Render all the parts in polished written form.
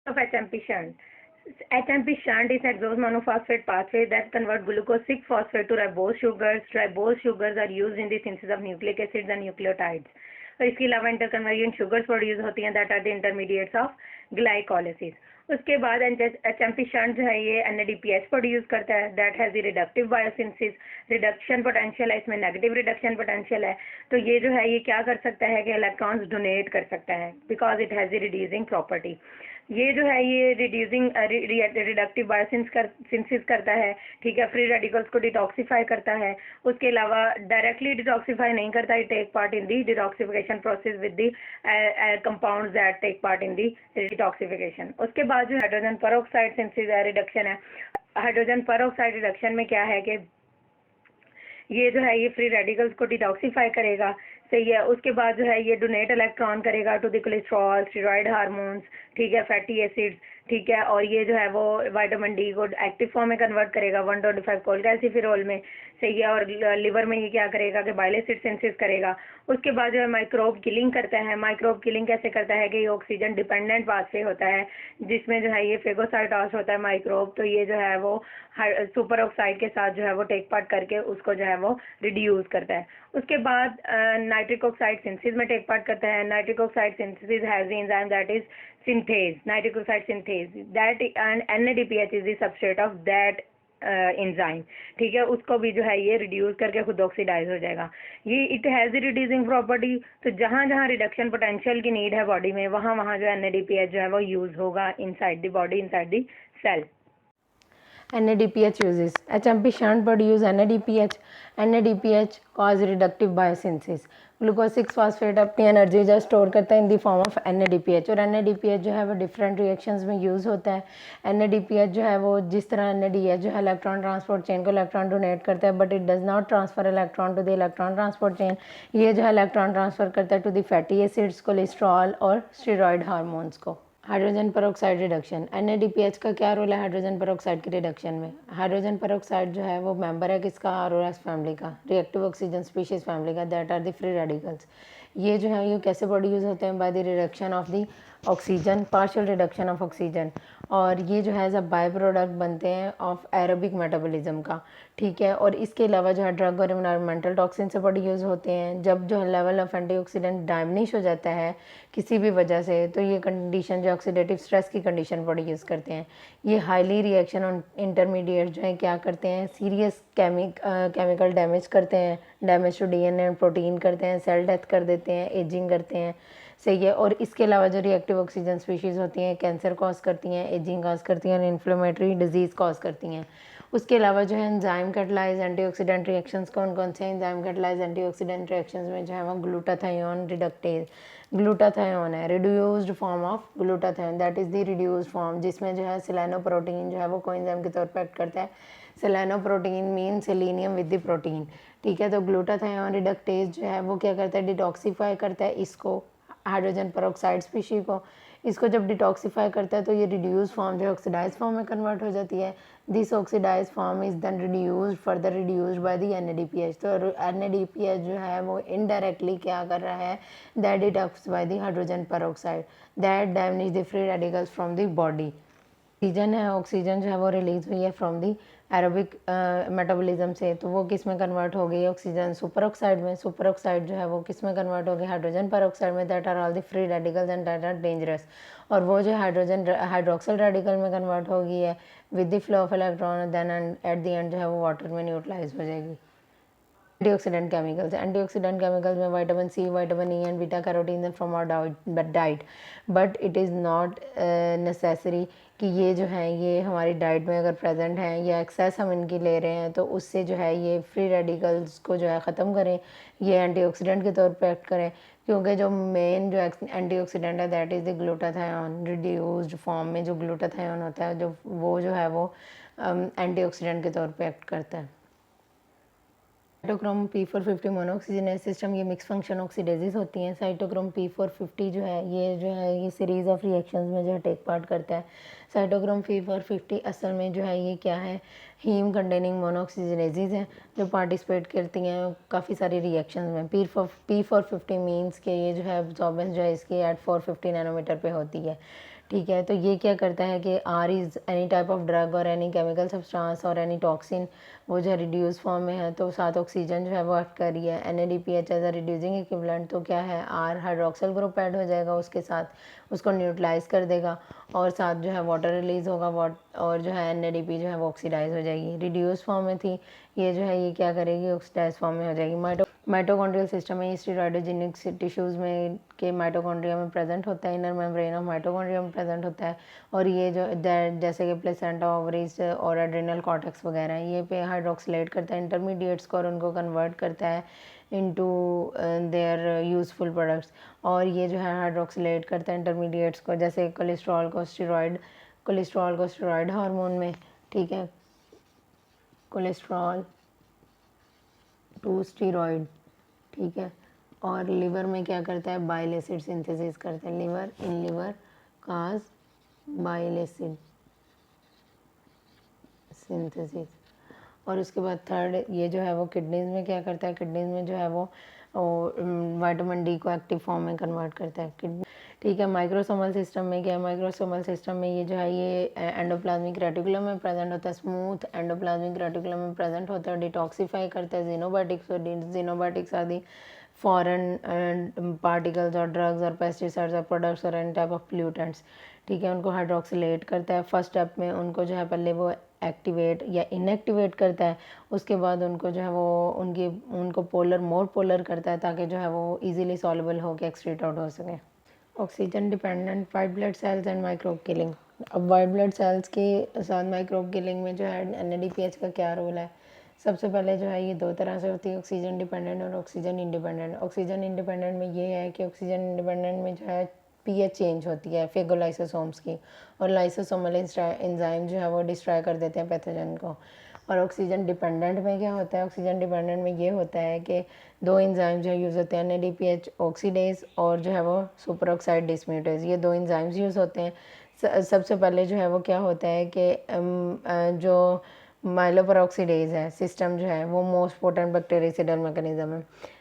of HMP shunt. HMP shunt is hexose monophosphate pathway that convert glucose 6-phosphate to ribose sugars. Ribose sugars are used in the synthesis of nucleic acids and nucleotides. और इसके अलावा इंटरकन्वर्जेंट sugars produce होती हैं that are the intermediates of glycolysis. उसके बाद HMP shunt जो है ये NADPH प्रोड्यूस करता है that has the reductive biosynthesis. Reduction potential है इसमें, नेगेटिव रिडक्शन पोटेंशियल है. तो ये जो है ये क्या कर सकता है कि इलेक्ट्रॉन्स डोनेट कर सकता है because it has the reducing property. ये जो है ये रिड्यूसिंग रिडक्टिव बायोसिंथेसिस करता है. ठीक है, फ्री रेडिकल्स को डिटॉक्सिफाई करता है. उसके अलावा डायरेक्टली डिटॉक्सिफाई नहीं करता, it take part in the detoxification process with the compounds that take part in the detoxification. उसके बाद जो हाइड्रोजन पेरोक्साइड सिंथेसिस है, रिडक्शन है. हाइड्रोजन पेरोक्साइड रिडक्शन में क्या है कि ये जो है ये फ्री रेडिकल्स को डिटॉक्सिफाई करेगा. सही है. उसके बाद जो है ये डोनेट इलेक्ट्रॉन करेगा to the cholesterol, steroid hormones, ठीक है, फैटी एसिड्स, ठीक है. और ये जो है वो विटामिन डी को एक्टिव फॉर्म में कन्वर्ट करेगा 125 कोलकैल्सिफेरॉल में. सही है. और लिवर में ये क्या करेगा कि बाइल एसिड सिंथेसिस करेगा. उसके बाद जो है माइक्रोब किलिंग करता है. माइक्रोब किलिंग कैसे करता है कि ये ऑक्सीजन डिपेंडेंट पाथवे होता है जिसमें जो है ये फेगोसाइटोस होता है माइक्रोब. तो ये जो है वो सुपर ऑक्साइड के साथ जो है वो टेक पार्ट करके उसको जो है वो रिड्यूस करता है. उसके बाद नाइट्रिक ऑक्साइड सिंथेसिस में टेक पार्ट करता है. Nitric oxide synthesis has the enzyme that is synthase, nitric oxide synthase, that and NADPH is the substrate of that enzyme. ठीक है, उसको भी जो है ये रिड्यूस करके खुद ऑक्सीडाइज हो जाएगा. ये it has the reducing property. तो जहाँ जहाँ रिडक्शन पोटेंशियल की नीड है बॉडी में वहाँ वहाँ जो NADPH जो है वो यूज होगा inside the body, inside the cell. NADPH uses. HMP shunt produce NADPH. NADPH cause reductive biosynthesis. Glucose six phosphate अपनी एनर्जी जो स्टोर करता है in the form of NADPH. और NADPH जो है वो डिफरेंट रिएक्शंस में यूज़ होता है. NADPH जो है वो जिस तरह NADH जो है इलेक्ट्रॉन ट्रांसपोर्ट चेन को इलेक्ट्रॉन डोनेट करता है but it does not transfer electron to the electron transport chain. ये जो है इलेक्ट्रॉन ट्रांसफर करता है to the fatty acids, cholesterol और स्टेरॉइड हार्मोन्स को. Hydrogen peroxide reduction. NADPH का क्या रोल है हाइड्रोजन पेरोक्साइड के रिडक्शन में? हाइड्रोजन पेरोक्साइड जो है वो मेंबर है किसका? आरोरास फैमिली का, रिएक्टिव ऑक्सीजन स्पीशीज फैमिली का, that are the free radicals. ये जो है ये कैसे प्रोड्यूस होते हैं? By the reduction of the oxygen, partial reduction of oxygen. और ये जो है सब बाय प्रोडक्ट बनते हैं ऑफ एरोबिक मेटाबॉलिज्म का. ठीक है. और इसके अलावा जो है ड्रग और इन्वायरमेंटल टॉक्सिन से प्रोड्यूस होते हैं. जब जो है लेवल ऑफ एंटीऑक्सीडेंट डायमिनिश हो जाता है किसी भी वजह से तो ये कंडीशन जो ऑक्सीडेटिव स्ट्रेस की कंडीशन प्रोड्यूस करते हैं. ये हाईली रिएक्शन ऑन इंटरमीडिएट जो है क्या करते हैं? सीरियस केमिकल डैमेज करते हैं, damage to DNA and protein करते हैं, सेल डेथ कर देते हैं, एजिंग करते हैं. सही है. और इसके अलावा जो रिएक्टिव ऑक्सीजन स्पीशीज़ होती हैं कैंसर कॉज करती हैं, एजिंग कॉज करती हैं और इन्फ्लेमेटरी डिजीज़ कॉज करती हैं. उसके अलावा जो है एंजाइम कैटलाइज एंटीऑक्सीडेंट रिएक्शंस कौन कौन से एंजाइम कैटलाइज एंटीऑक्सीडेंट रिएक्शंस में जो है वो ग्लूटाथायोन रिडक्टेज. ग्लूटाथायोन है reduced form of glutathione, that is the reduced form जिसमें जो है सेलेनोप्रोटीन जो है वो कोएंजाइम के तौर पर एक्ट करता है. Selenoprotein mean selenium with the protein. ठीक है. तो ग्लूटाथायोन रिडक्टेज जो है वो क्या करता है? डिटॉक्सीफाई करता है इसको, हाइड्रोजन पेरोक्साइड स्पीशी को. इसको जब डिटॉक्सीफाई करता है तो ये रिड्यूस फॉर्म जो है ऑक्सीडाइज फॉर्म में कन्वर्ट हो जाती है. This oxidize form is then reduced further reduced by the NADPH. तो NADPH जो है वो इनडायरेक्टली क्या कर रहा है? That detox by the hydrogen peroxide that damage the free radicals from the body. Oxygen है, ऑक्सीजन जो है वो रिलीज हुई है फ्रॉम दी एरोबिक मेटाबॉलिज्म से. तो वो किस में कन्वर्ट हो गई? ऑक्सीजन सुपर ऑक्साइड में. सुपर ऑक्साइड जो है वो किस में कन्वर्ट हो गई? हाइड्रोजन पेरोक्साइड में. That are all the free radicals and that are dangerous. और वो जो हाइड्रोजन हाइड्रोक्सिल रेडिकल में कन्वर्ट हो गई है with the flow of electron then at the end जो है वो वाटर में न्यूट्रलाइज हो जाएगी. Antioxidant chemicals. एंटीऑक्सीडेंट केमिकल्स में vitamin C, vitamin E and beta carotene from our diet. But it is not necessary कि ये जो है ये हमारी डाइट में अगर प्रेजेंट हैं या एक्सेस हम इनकी ले रहे हैं तो उससे जो है ये फ्री रेडिकल्स को जो है ख़त्म करें, ये एंटीऑक्सीडेंट के तौर पे एक्ट करें. क्योंकि जो मेन जो एंटीऑक्सीडेंट है that is the glutathione. Reduced form में जो ग्लूटाथायोन होता है जो है वो एंटीऑक्सीडेंट के तौर पे एक्ट करता है. साइटोक्रोम P450 मोनोऑक्सीजनेज सिस्टम ये मिक्स फंक्शन ऑक्सीडेजेस होती हैं. साइटोक्रोम P450 जो है ये सीरीज़ ऑफ रिएक्शंस में जो है टेक पार्ट करता है. साइटोक्रोम P450 असल में जो है ये क्या है? हीम कंटेनिंग मोनोऑक्सीजनेजेस हैं जो पार्टिसिपेट करती हैं काफ़ी सारी रिएक्शंस में. P450 मीन्स कि ये जो है एब्जॉर्बेंस जो है इसकी एट 450 नैनोमीटर पे होती है. ठीक है। तो ये क्या करता है कि are is any type of drug और एनी केमिकल सब्सटेंस और एनी टॉक्सिन, वो जो है रिड्यूस फॉर्म में है, तो साथ ऑक्सीजन जो है वो एक्ट कर रही है। NADPH as a reducing equivalent, तो क्या है, आर हाइड्रोक्सिल ग्रुप ऐड हो जाएगा उसके साथ, उसको न्यूट्रलाइज कर देगा और साथ जो है वाटर रिलीज होगा, और जो है NADP जो है वो ऑक्सीडाइज हो जाएगी। रिड्यूस फॉर्म में थी, ये जो है ये क्या करेगी, ऑक्सीडाइज फॉर्म में हो जाएगी। माइटोकॉन्ड्रियल सिस्टम में स्टीरॉयडोजेनिक टिश्यूज़ में के माइटोकॉन्ड्रिया में प्रेजेंट होता है, इनर मेम्ब्रेन ऑफ माइटोकॉन्ड्रिया में प्रेजेंट होता है। और ये जो जैसे कि प्लेसेंटा, ओवरीज और एड्रिनल कॉर्टेक्स वगैरह, ये पे हाइड्रोक्सिलेट करता है इंटरमीडिएट्स को और उनको कन्वर्ट करता है इनटू देयर यूज़फुल प्रोडक्ट्स। और ये जो है हाइड्रोक्सिलेट करता है इंटरमीडिएट्स को, जैसे कोलेस्ट्रॉल को स्टेरॉयड हार्मोन में, ठीक है, कोलेस्ट्रॉल टू स्टीरॉयड, ठीक है। और लिवर में क्या करता है, बाइल एसिड सिंथेसिस करते हैं, लिवर काज बाइल एसिड सिंथेसिस। और उसके बाद थर्ड, ये जो है वो किडनीज में क्या करता है, किडनीज में जो है वो विटामिन डी को एक्टिव फॉर्म में कन्वर्ट करता है किडनी, ठीक है। माइक्रोसोमल सिस्टम में क्या है, माइक्रोसोमल सिस्टम में ये जो है ये एंडोप्लाज्मिक रेटिकुलम में प्रेजेंट होता है, स्मूथ एंडोप्लाज्मिक रेटिकुलम में प्रेजेंट होता है, डिटॉक्सीफाई करता है जिनोबायोटिक्स, और जिनोबायोटिक्स आदि फॉरेन पार्टिकल्स और ड्रग्स और पेस्टिसाइड्स और प्रोडक्ट्स और एनी टाइप ऑफ पोल्यूटेंट्स, ठीक है, उनको हाइड्रोक्सिलेट करता है। फर्स्ट स्टेप में उनको जो है पहले वो एक्टिवेट या इनएक्टिवेट करता है, उसके बाद उनको जो है वो उनको मोर पोलर करता है, ताकि जो है वो इजीली सॉल्युबल होकर एक्सक्रीट आउट हो सके। Oxygen dependent white blood cells and microbe killing. अब वाइट ब्लड सेल्स के साथ माइक्रोब किलिंग में जो है NADPH का क्या रोल है। सबसे पहले जो है ये दो तरह से होती है, ऑक्सीजन डिपेंडेंट और ऑक्सीजन इंडिपेंडेंट। ऑक्सीजन इंडिपेंडेंट में ये है कि ऑक्सीजन इंडिपेंडेंट में जो है पीएच चेंज होती है फेगोलाइसोसोम्स की, और लाइसोसोमल एंजाइम जो है वो डिस्ट्रॉय कर देते हैं पैथोजन को। और ऑक्सीजन डिपेंडेंट में क्या होता है, ऑक्सीजन डिपेंडेंट में ये होता है कि दो एंजाइम जो यूज़ होते हैं, NADPH ऑक्सीडेज और जो है वो सुपर ऑक्साइड डिस्म्यूटेज, ये दो एंजाइम्स यूज़ होते हैं। सबसे पहले जो है वो क्या होता है कि जो माइलोपेरोक्सीडेज है सिस्टम जो है वो मोस्ट पोटेंट बैक्टीरियाइडल मैकेनिज्म है।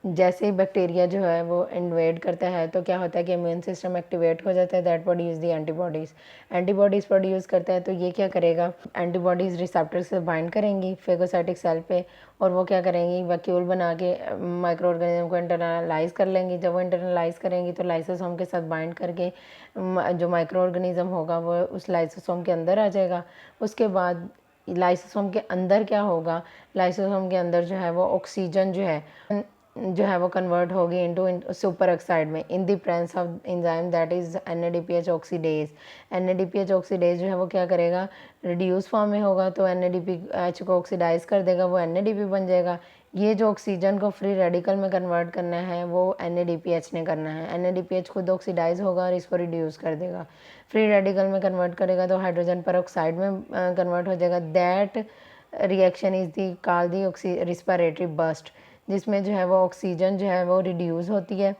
जैसे ही बैक्टीरिया जो है वो इन्वेड करता है तो क्या होता है कि इम्यून सिस्टम एक्टिवेट हो जाता है, that produce the antibodies produce करता है। तो ये क्या करेगा, एंटीबॉडीज़ रिसेप्टर से बाइंड करेंगी फेगोसाइटिक सेल पे, और वो क्या करेंगी, वैक्यूल बना के माइक्रो ऑर्गेनिज्म को इंटरनलाइज कर लेंगी। जब वो इंटरनलाइज करेंगी तो लाइसोसोम के साथ बाइंड करके जो माइक्रो ऑर्गेनिज्म होगा वो उस लाइसोसोम के अंदर आ जाएगा। उसके बाद लाइसोसोम के अंदर क्या होगा, लाइसोसोम के अंदर जो है वो ऑक्सीजन जो है वो कन्वर्ट होगी इनटू सुपर ऑक्साइड में in the presence of enzyme that is NADPH oxidase. NADPH oxidase जो है वो क्या करेगा, रिड्यूस फॉर्म में होगा तो NADPH को ऑक्सीडाइज कर देगा, वो NADP बन जाएगा। ये जो ऑक्सीजन को फ्री रेडिकल में कन्वर्ट करना है वो NADPH ने करना है। NADPH खुद ऑक्सीडाइज होगा और इसको रिड्यूस कर देगा, फ्री रेडिकल में कन्वर्ट करेगा तो हाइड्रोजन पर ऑक्साइड में कन्वर्ट हो जाएगा। That reaction is the called the respiratory burst, जिसमें जो है वो ऑक्सीजन जो है वो रिड्यूस होती है,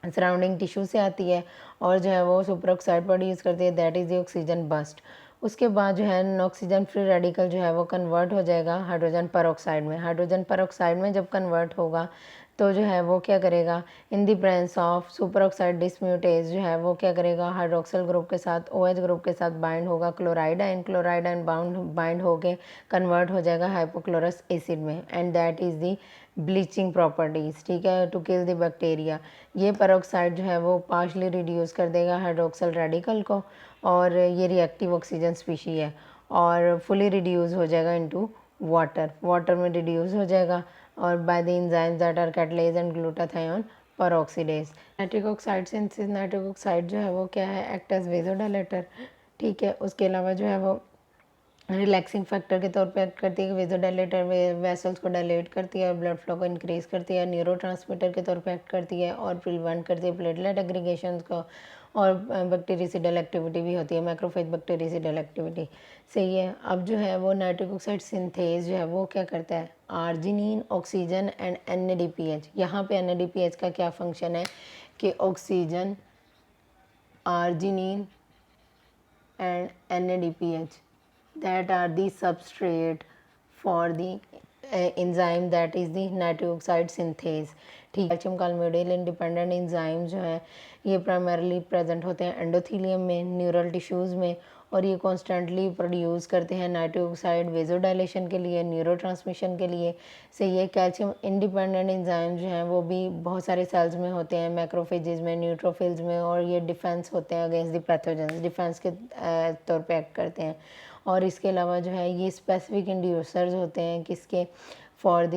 सराउंडिंग टिश्यू से आती है और जो है वो सुपर ऑक्साइड प्रोड्यूस करती है, that is the oxygen burst. उसके बाद जो है ऑक्सीजन फ्री रेडिकल जो है वो कन्वर्ट हो जाएगा हाइड्रोजन पर ऑक्साइड में। हाइड्रोजन पर ऑक्साइड में जब कन्वर्ट होगा तो जो है वो क्या करेगा, in the presence of super oxide dismutase जो है वो क्या करेगा, हाइड्रोक्सिल ग्रुप के साथ OH ग्रुप के साथ बाइंड होगा, क्लोराइड बाइंड होके कन्वर्ट हो जाएगा हाइपोक्लोरस एसिड में, and that is the bleaching properties, ठीक है, टू किल द बैक्टीरिया। ये पेरोक्साइड जो है वो पार्शली रिड्यूस कर देगा हाइड्रोक्सिल रेडिकल को, और ये रिएक्टिव ऑक्सीजन स्पीशी है, और फुली रिड्यूस हो जाएगा इनटू वाटर में रिड्यूस हो जाएगा, और by the enzymes that are catalase and glutathione peroxidase. Nitric oxide synthesis, nitric oxide जो है वो क्या है, एक्ट एज वेजोडाइलेटर, ठीक है। उसके अलावा जो है वो रिलैक्सिंग फैक्टर के तौर पे एक्ट करती है, वेजोडाइलेटर वेसल्स को डायलेट करती है और ब्लड फ्लो को इंक्रीज करती है, न्यूरोट्रांसमीटर के तौर पे एक्ट करती है और प्रिवेंट करती है प्लेटलेट एग्रीगेशंस को, और बैक्टीरियासिडल एक्टिविटी भी होती है, मैक्रोफेज बैक्टीरियासिडल एक्टिविटी, सही है। अब जो है वो नाइट्रिक ऑक्साइड सिंथेज जो है वो क्या करता है, आर्जिनिन, ऑक्सीजन एंड NADPH। यहाँ पे NADPH का क्या फंक्शन है कि oxygen, arginine and NADPH that are the substrate for the enzyme that is the nitric oxide synthase, ठीक, कैल्शियम कालमिडोल इंडिपेंडेंट एंजाइम जो है ये प्राइमरली प्रेजेंट होते हैं एंडोथीलियम में, न्यूरल टिश्यूज़ में, और ये कॉन्स्टेंटली प्रोड्यूस करते हैं नाइट्रिक ऑक्साइड वेजोडाइलेशन के लिए, न्यूरोट्रांसमिशन के लिए। से ये कैल्शियम इंडिपेंडेंट एंजाइम जो हैं वो भी बहुत सारे सेल्स में होते हैं, मैक्रोफेजेस में, न्यूट्रोफिल्स में, और ये डिफेंस होते हैं अगेंस्ट द पैथोजेंस, डिफेंस के तौर पे एक्ट करते हैं। और इसके अलावा जो है ये स्पेसिफिक इंड्यूसर्स होते हैं किसके, for the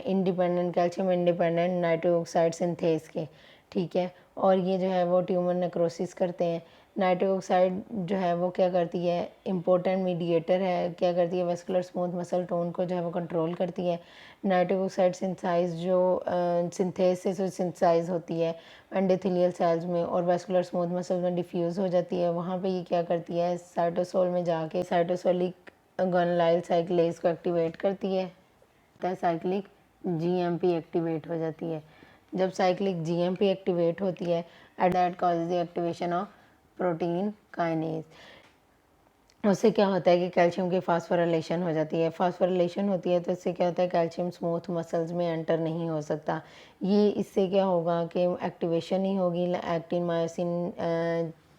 independent calcium independent nitric oxide synthase के, ठीक है। और ये जो है वो ट्यूमर नेक्रोसिस करते हैं। नाइट्रिक ऑक्साइड जो है वो क्या करती है, इम्पोर्टेंट मीडिएटर है, क्या करती है, वेस्कुलर स्मूथ मसल टोन को जो है वो कंट्रोल करती है। नाइट्रिक ऑक्साइड सिंथेसाइज जो सिंथेसिस और सिंथेसाइज होती है एंडोथेलियल सेल्स में और वेस्कुलर स्मूथ मसल में डिफ्यूज़ हो जाती है, वहाँ पे ये क्या करती है, साइटोसोल में जाके साइटोसोलिक गुआनिलाइल साइक्लेज को एक्टिवेट करती है, साइक्लिक जीएमपी एक्टिवेट हो जाती है। जब साइक्लिक जीएमपी एक्टिवेट होती है at that causes the activation of protein kinase. उससे क्या होता है कि कैल्शियम की फास्फोरिलेशन हो जाती है, फास्फोरिलेशन होती है तो इससे क्या होता है, कैल्शियम स्मूथ मसल्स में एंटर नहीं हो सकता। ये इससे क्या होगा कि एक्टिवेशन नहीं होगी एक्टिन मायोसिन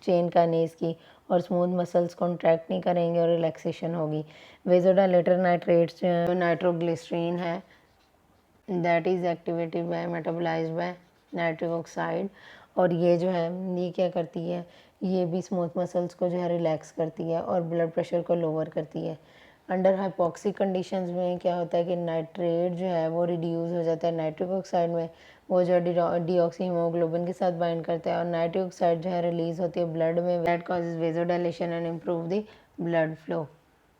चेन काइनेज की, और स्मूथ मसल्स कॉन्ट्रैक्ट नहीं करेंगे और रिलैक्सेशन होगी। वेजोडाइलेटर नाइट्रेट्स नाइट्रोग्लिसरीन है, that is activated by metabolized by nitric oxide, और ये जो है ये क्या करती है, ये भी स्मूथ मसल्स को जो है रिलैक्स करती है और ब्लड प्रेशर को लोअर करती है। अंडर हाइपॉक्सिक कंडीशंस में क्या होता है कि नाइट्रेट जो है वो रिड्यूस हो जाता है नाइट्रिक ऑक्साइड में, वो जो डीऑक्सी हीमोग्लोबिन के साथ बाइंड करता है, और नाइट्रिक ऑक्साइड जो है रिलीज होती है ब्लड में, that causes vasodilation and improve the blood flow,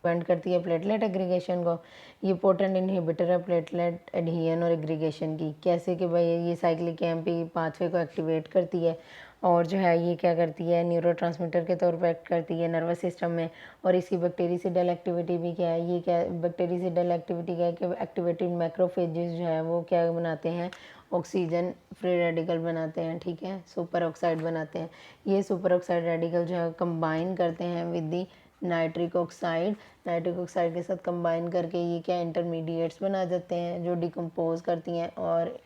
prevent करती है प्लेटलेट एग्रीगेशन को। ये पोटेंट इनहिबिटर है प्लेटलेट एडहियन और एग्रीगेशन की। कैसे कि भाई ये साइक्लिक एमपी पाथवे को एक्टिवेट करती है, और जो है ये क्या करती है, न्यूरोट्रांसमीटर के तौर पर एक्ट करती है नर्वस सिस्टम में। और इसकी बैक्टीरियासिडल एक्टिविटी भी क्या है, ये क्या बैक्टीरियासिडल एक्टिविटी क्या है कि एक्टिवेटेड मैक्रोफेजेस जो है वो क्या बनाते हैं, ऑक्सीजन फ्री रेडिकल बनाते हैं, ठीक है, सुपर ऑक्साइड बनाते हैं। ये सुपर ऑक्साइड रेडिकल जो है कंबाइन करते हैं विद दी नाइट्रिक ऑक्साइड के साथ कंबाइन करके ये क्या इंटरमीडिएट्स बना जाते हैं जो डिकम्पोज करती हैं और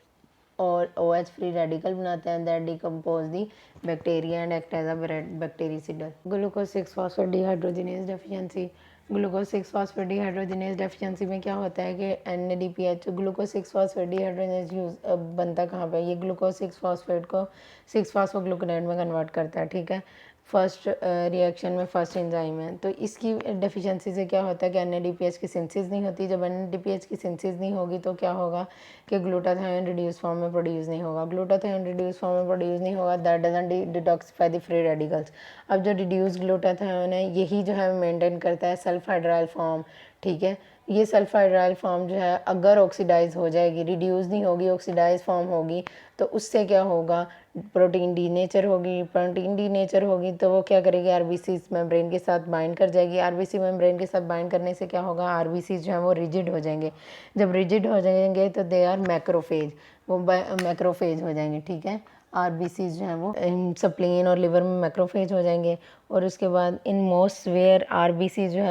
OH फ्री रेडिकल बनाते हैं that decompose the bacteria and act as a bactericidal. Glucose 6 phosphate dehydrogenase deficiency, glucose 6 phosphate dehydrogenase deficiency में क्या होता है कि NADPH glucose 6 phosphate dehydrogenase use बनता कहाँ पे, ये ग्लूकोज 6 फॉस्फेट को 6 फॉस्फोग्लूकोनाइड में कन्वर्ट करता है, ठीक है, फर्स्ट रिएक्शन में फर्स्ट एंजाइम है। तो इसकी डेफिशिएंसी से क्या होता है कि NADPH की सिंथेसिस नहीं होती। जब NADPH की सिंथेसिस नहीं होगी तो क्या होगा कि ग्लूटाथायोन रिड्यूस फॉर्म में प्रोड्यूस नहीं होगा, ग्लूटाथायोन रिड्यूस फॉर्म में प्रोड्यूस नहीं होगा, that doesn't detoxify the free radicals. अब जो रिड्यूस ग्लूटाथायोन है यही जो है मेंटेन करता है सल्फाइड्राइल फॉर्म, ठीक है। ये सल्फाइड्राइल फॉर्म जो है अगर ऑक्सीडाइज हो जाएगी, रिड्यूस नहीं होगी, ऑक्सीडाइज फॉर्म होगी, तो उससे क्या होगा, प्रोटीन डीनेचर होगी। प्रोटीन डीनेचर होगी तो वो क्या करेगी, आरबीसी मेम्ब्रेन के साथ बाइंड कर जाएगी। आरबीसी मेम्ब्रेन के साथ बाइंड करने से क्या होगा, आरबीसी जो है वो रिजिड हो जाएंगे। जब रिजिड हो जाएंगे तो दे आर मैक्रोफेज, वो मैक्रोफेज हो जाएंगे, ठीक है। आरबीसी जो है वो स्प्लीन और लिवर में मैक्रोफेज हो जाएंगे। और उसके बाद इन मोस्ट वेयर आरबीसी जो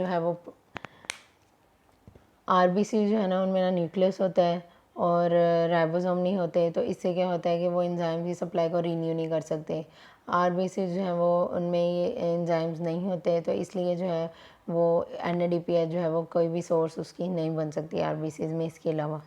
है वो आरबीसी जो है ना उनमें ना न्यूक्लियस होता है और राइबोसोम नहीं होते, तो इससे क्या होता है कि वो एंजाइम की सप्लाई को रीन्यू नहीं कर सकते। आरबीसी जो है वो उनमें ये एंजाइम्स नहीं होते, तो इसलिए जो है वो NADPH जो है वो कोई भी सोर्स उसकी नहीं बन सकती आरबीसी में इसके अलावा।